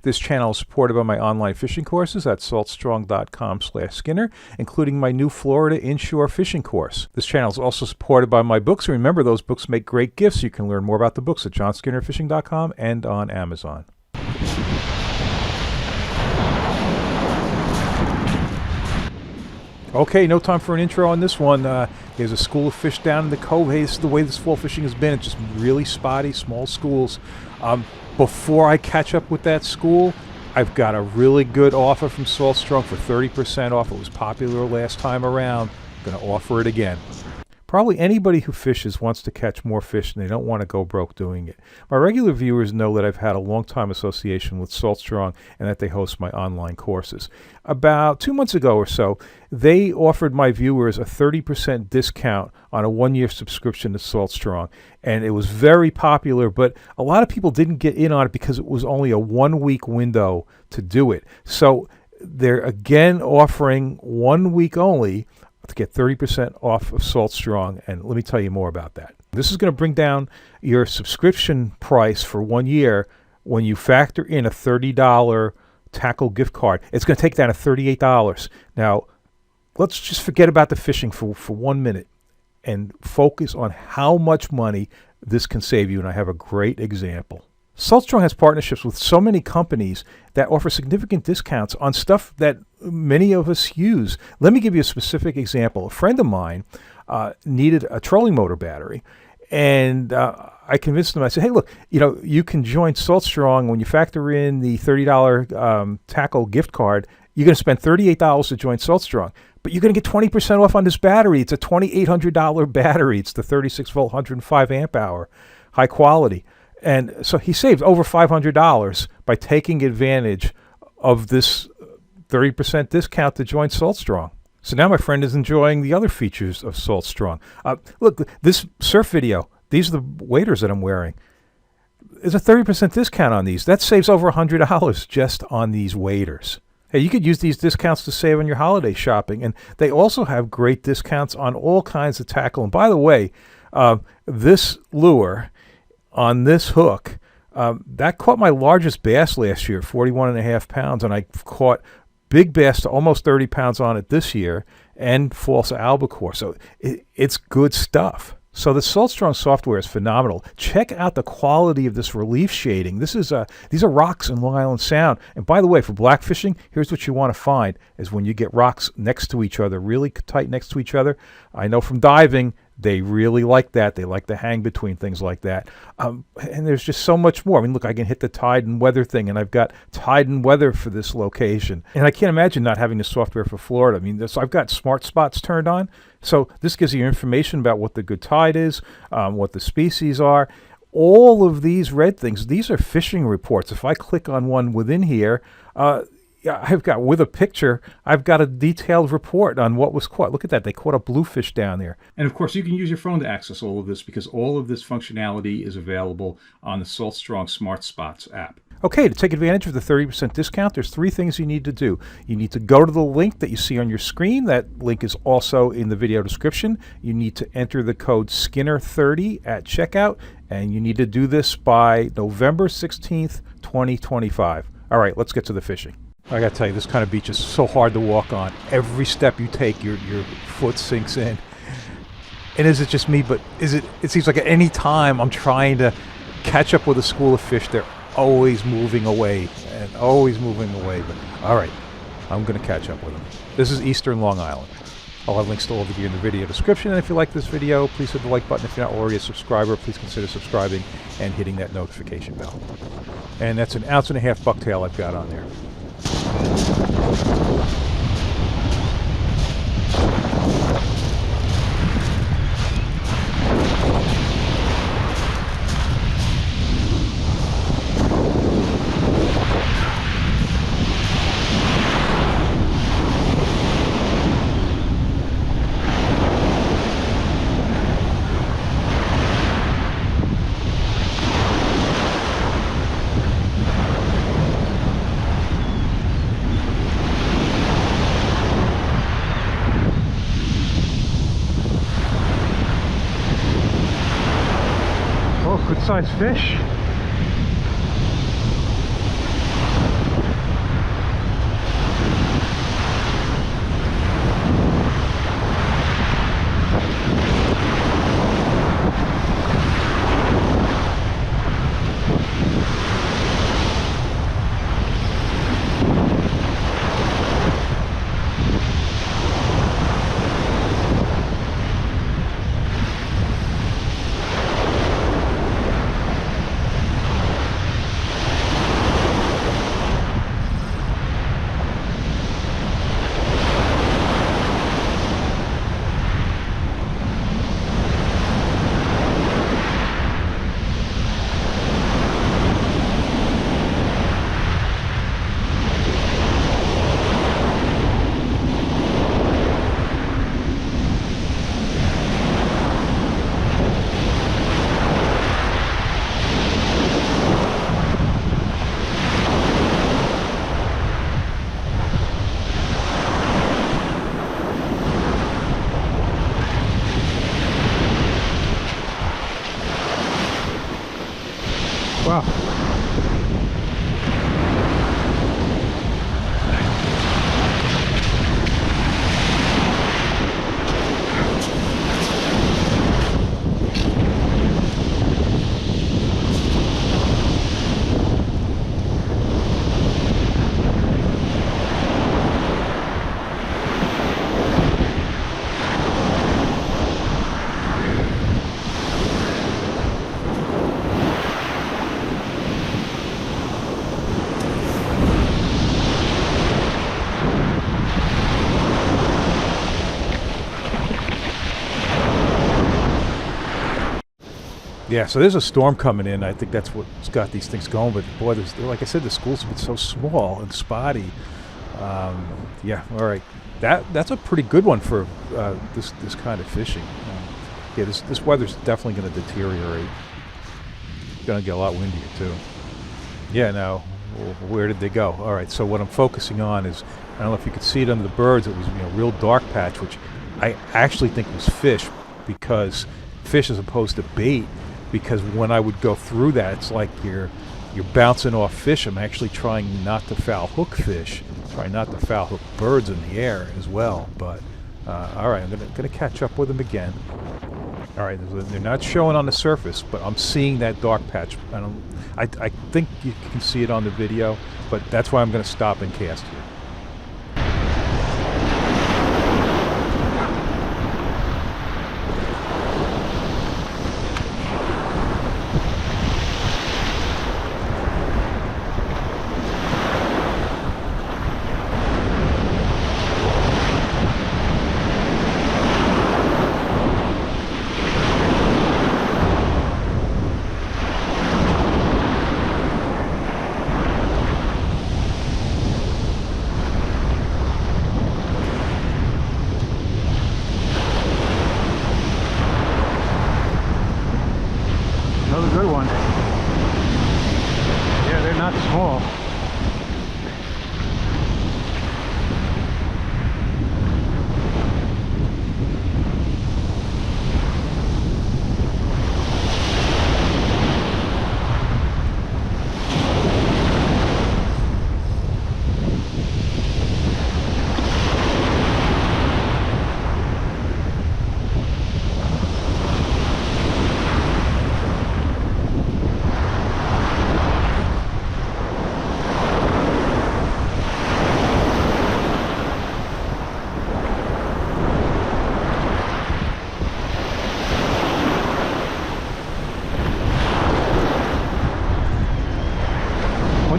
This channel is supported by my online fishing courses at saltstrong.com/Skinner, including my new Florida inshore fishing course. This channel is also supported by my books. Remember, those books make great gifts. You can learn more about the books at johnskinnerfishing.com and on Amazon. Okay, no time for an intro on this one. There's a school of fish down in the cove. Hey, this is the way this fall fishing has been. It's just really spotty, small schools. Before I catch up with that school, I've got a really good offer from Saltstrong for 30% off. It was popular last time around. I'm going to offer it again. Probably anybody who fishes wants to catch more fish and they don't want to go broke doing it. My regular viewers know that I've had a long-time association with Saltstrong and that they host my online courses. About 2 months ago or so, they offered my viewers a 30% discount on a one-year subscription to Saltstrong. And it was very popular, but a lot of people didn't get in on it because it was only a 1-week window to do it. So they're again offering 1 week only to get 30% off of Saltstrong, and let me tell you more about that. This is going to bring down your subscription price for 1 year when you factor in a $30 tackle gift card. It's going to take down to $38. Now, let's just forget about the fishing for 1 minute and focus on how much money this can save you, and I have a great example. Saltstrong has partnerships with so many companies that offer significant discounts on stuff that many of us use. Let me give you a specific example. A friend of mine needed a trolling motor battery, and I convinced him. I said, hey, look, you can join Saltstrong. When you factor in the $30 tackle gift card, you're going to spend $38 to join Saltstrong. But you're going to get 20% off on this battery. It's a $2,800 battery. It's the 36-volt, 105 amp hour, high quality. And so he saved over $500 by taking advantage of this 30% discount to join Saltstrong. So now my friend is enjoying the other features of Saltstrong. Look, this surf video, these are the waders that I'm wearing. There's a 30% discount on these. That saves over $100 just on these waders. Hey, you could use these discounts to save on your holiday shopping. And they also have great discounts on all kinds of tackle. And by the way, this lure on this hook, that caught my largest bass last year, 41.5 pounds, and I caught big bass to almost 30 pounds on it this year, and false albacore. So it's good stuff. So the Saltstrong software is phenomenal. Check out the quality of this relief shading. These are rocks in Long Island Sound. And by the way, for black fishing, here's what you want to find is when you get rocks next to each other, really tight next to each other. I know from diving, they really like that. They like to hang between things like that. And there's just so much more. I mean, look, I can hit the tide and weather thing, and I've got tide and weather for this location. And I can't imagine not having the software for Florida. I mean, I've got smart spots turned on. So this gives you information about what the good tide is, what the species are. All of these red things, these are fishing reports. If I click on one within here, I've got, with a picture, I've got a detailed report on what was caught. Look at that. They caught a bluefish down there. And of course, you can use your phone to access all of this because all of this functionality is available on the Saltstrong Smart Spots app. Okay, to take advantage of the 30% discount, there's 3 things you need to do. You need to go to the link that you see on your screen. That link is also in the video description. You need to enter the code SKINNER30 at checkout, and you need to do this by November 16th, 2025. All right, let's get to the fishing. I got to tell you, this kind of beach is so hard to walk on. Every step you take, your foot sinks in. And is it just me, but it seems like at any time I'm trying to catch up with a school of fish, they're always moving away and always moving away. But all right, I'm going to catch up with them. This is Eastern Long Island. I'll have links to all of you in the video description. And if you like this video, please hit the like button. If you're not already a subscriber, please consider subscribing and hitting that notification bell. And that's an 1.5 ounce bucktail I've got on there. Good sized fish. Yeah, so there's a storm coming in. I think that's what's got these things going. But boy, like I said, the school's been so small and spotty. Yeah, all right. That's a pretty good one for this kind of fishing. Yeah, this weather's definitely going to deteriorate. Going to get a lot windier too. Yeah, now where did they go? All right, so what I'm focusing on is, I don't know if you could see it under the birds. It was a real dark patch, which I actually think was fish, because fish as opposed to bait. Because when I would go through that, it's like you're bouncing off fish. I'm actually trying not to foul hook fish, trying not to foul hook birds in the air as well. But all right, I'm gonna catch up with them again. All right, they're not showing on the surface, but I'm seeing that dark patch. I think you can see it on the video, but that's why I'm gonna stop and cast here. Another good one. Yeah, they're not small.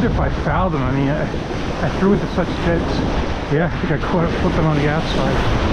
If I fouled them, I mean, I threw it to such hits. Yeah, I think I caught it flipping on the outside.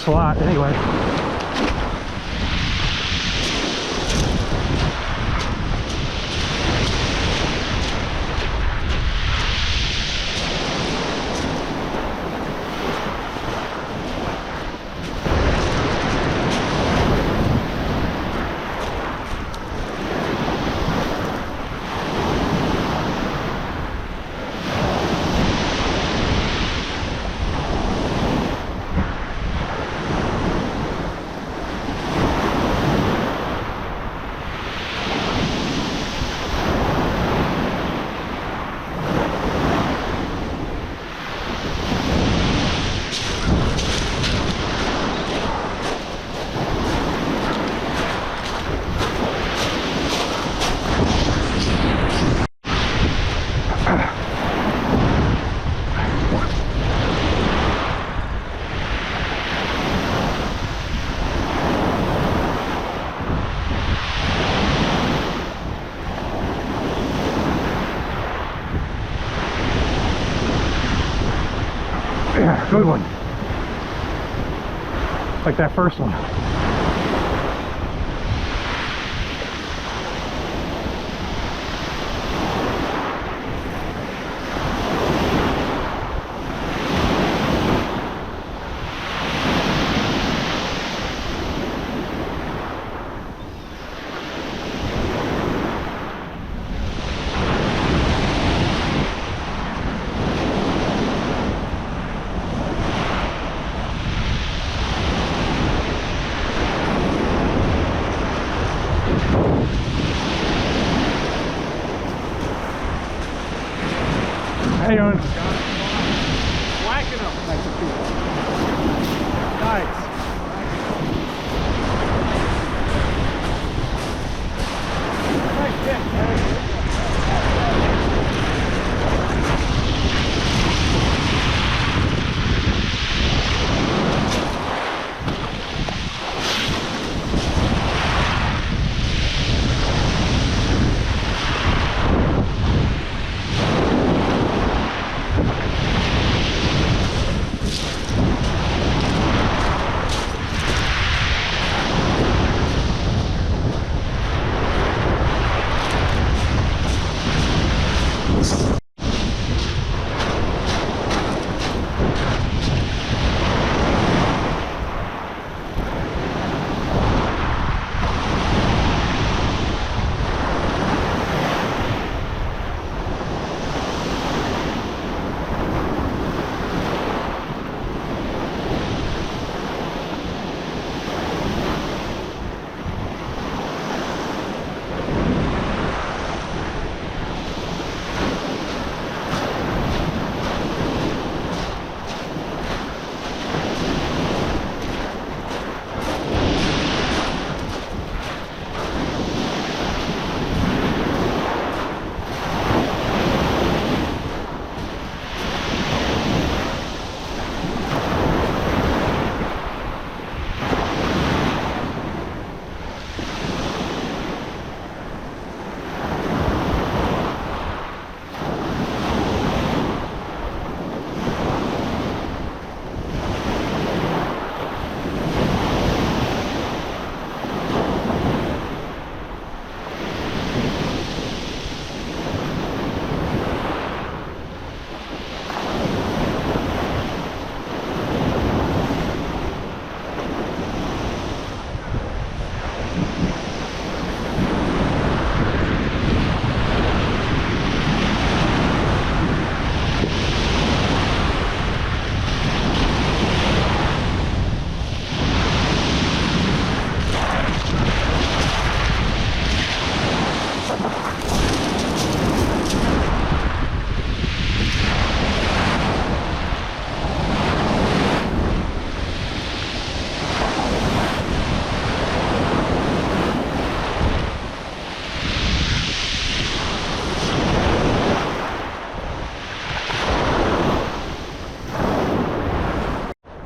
a lot anyway. Yeah, good one. Like that first one. How you doing? Whacking them. Nice. Nice hit.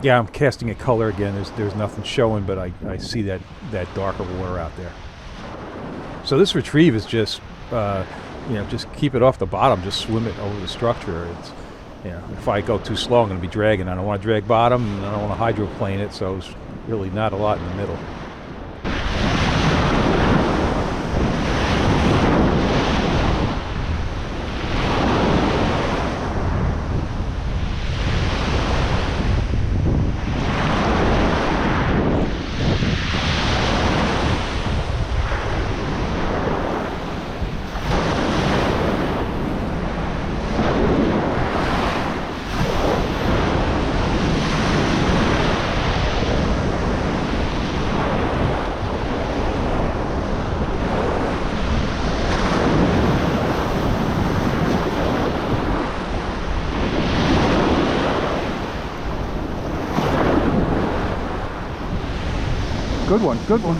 Yeah, I'm casting a color again. There's nothing showing, but I see that darker water out there. So this retrieve is just, just keep it off the bottom, just swim it over the structure. if I go too slow, I'm going to be dragging. I don't want to drag bottom, and I don't want to hydroplane it, so it's really not a lot in the middle. Good one, good one.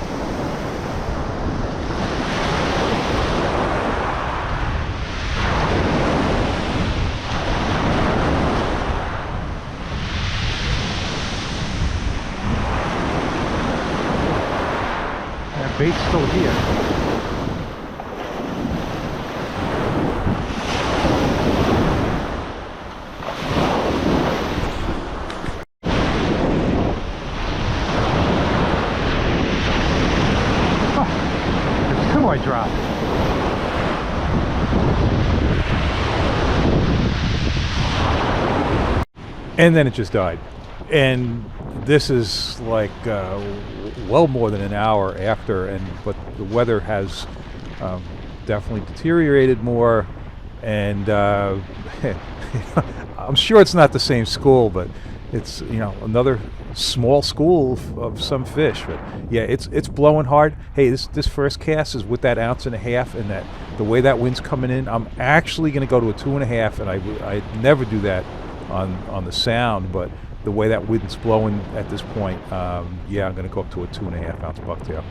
That bait's still here. I dropped. And then it just died. And this is like well more than an hour after, but the weather has definitely deteriorated more, and I'm sure it's not the same school, but it's another small school of some fish. But yeah, it's blowing hard. Hey, this first cast is with that 1.5 ounces, and that the way that wind's coming in, I'm actually going to go to a 2.5, and I never do that on the sound, but the way that wind's blowing at this point, yeah, I'm going to go up to a 2.5 ounce bucktail.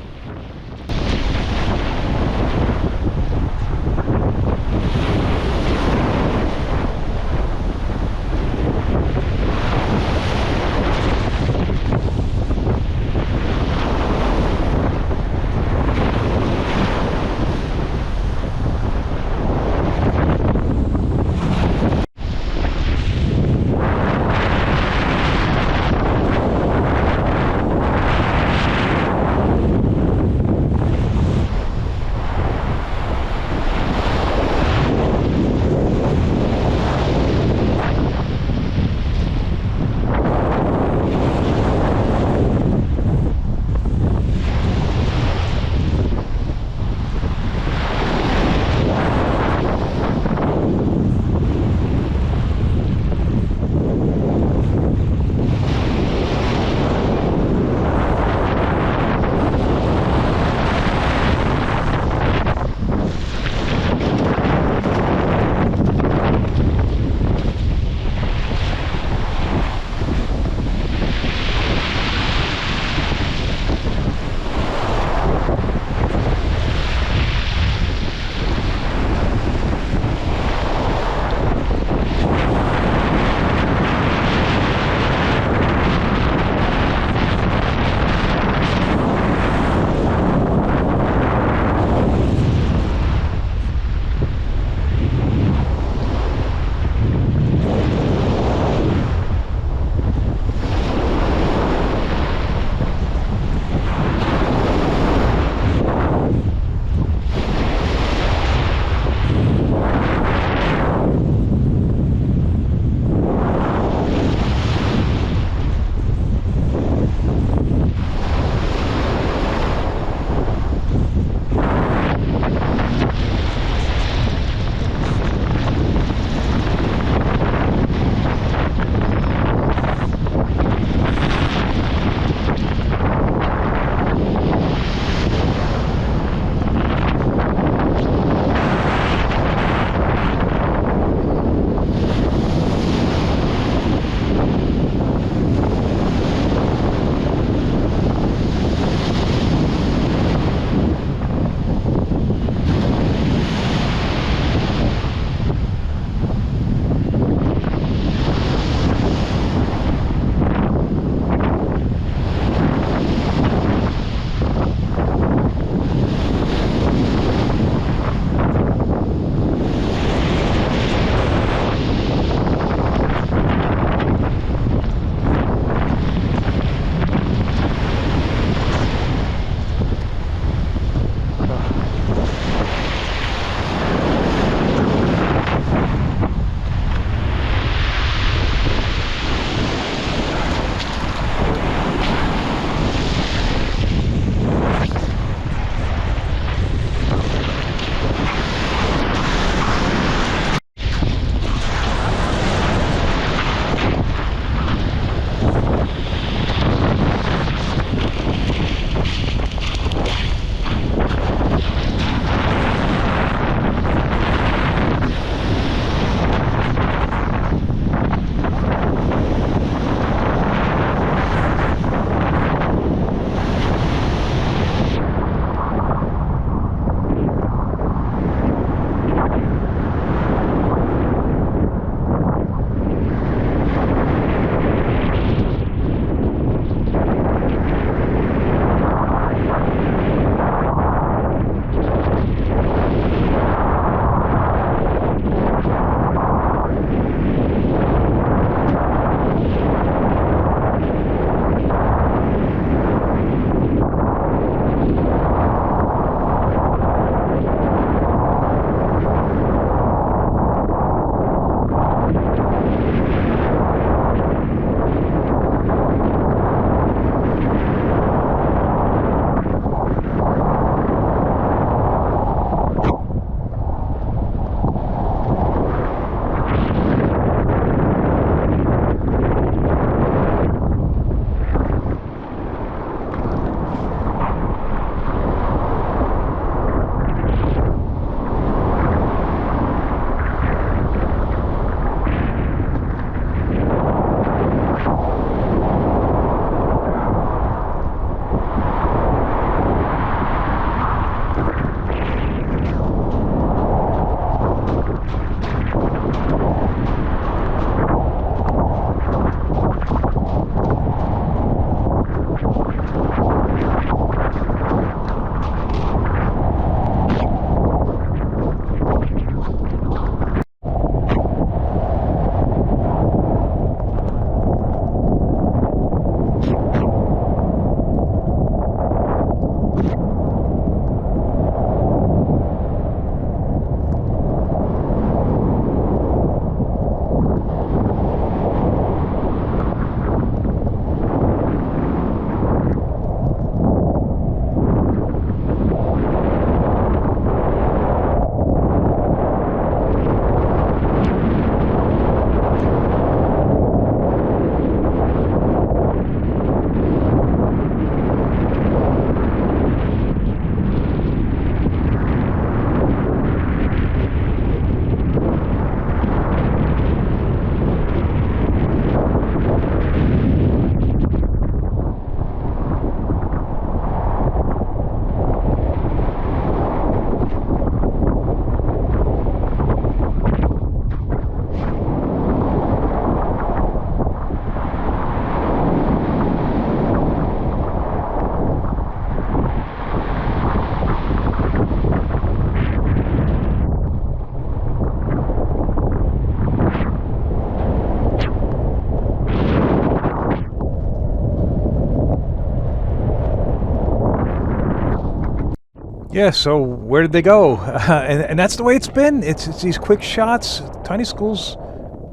Yeah, so where did they go? And that's the way it's been. It's these quick shots, tiny schools,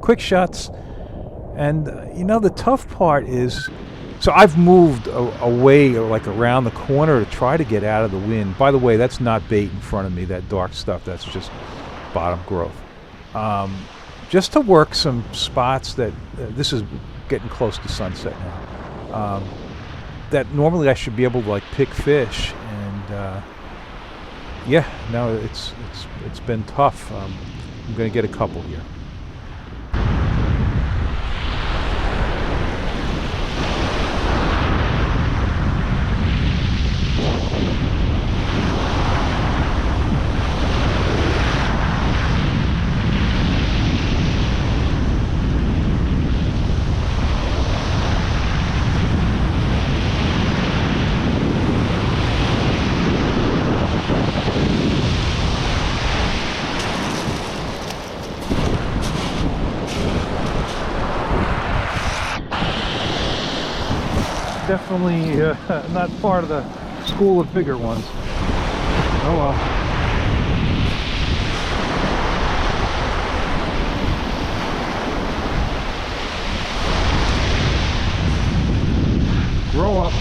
quick shots. And the tough part is, so I've moved away, or like around the corner, to try to get out of the wind. By the way, that's not bait in front of me, that dark stuff. That's just bottom growth. Just to work some spots that, this is getting close to sunset now, that normally I should be able to like pick fish. And yeah, no, it's been tough. I'm going to get a couple here. Definitely not part of the school of bigger ones. Oh well. Grow up.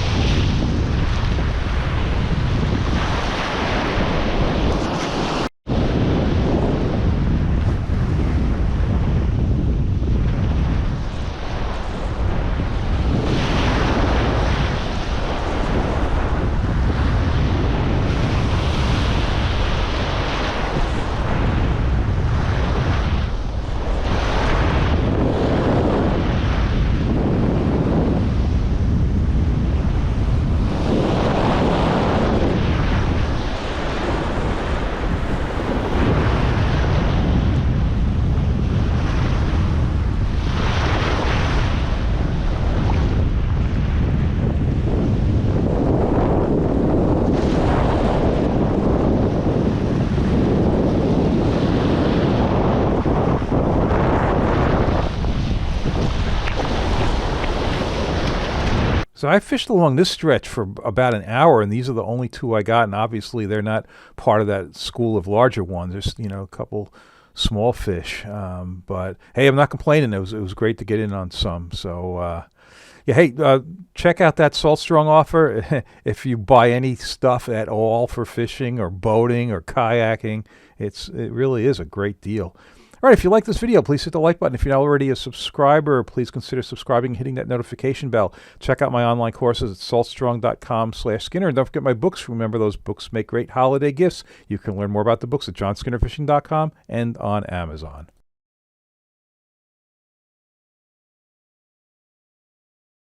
So I fished along this stretch for about an hour, and these are the only two I got. And obviously, they're not part of that school of larger ones. There's a couple small fish. But hey, I'm not complaining. It was great to get in on some. So yeah, hey, check out that Salt Strong offer. If you buy any stuff at all for fishing or boating or kayaking, it really is a great deal. All right, if you like this video, please hit the like button. If you're not already a subscriber, please consider subscribing and hitting that notification bell. Check out my online courses at saltstrong.com/Skinner. And don't forget my books. Remember, those books make great holiday gifts. You can learn more about the books at johnskinnerfishing.com and on Amazon.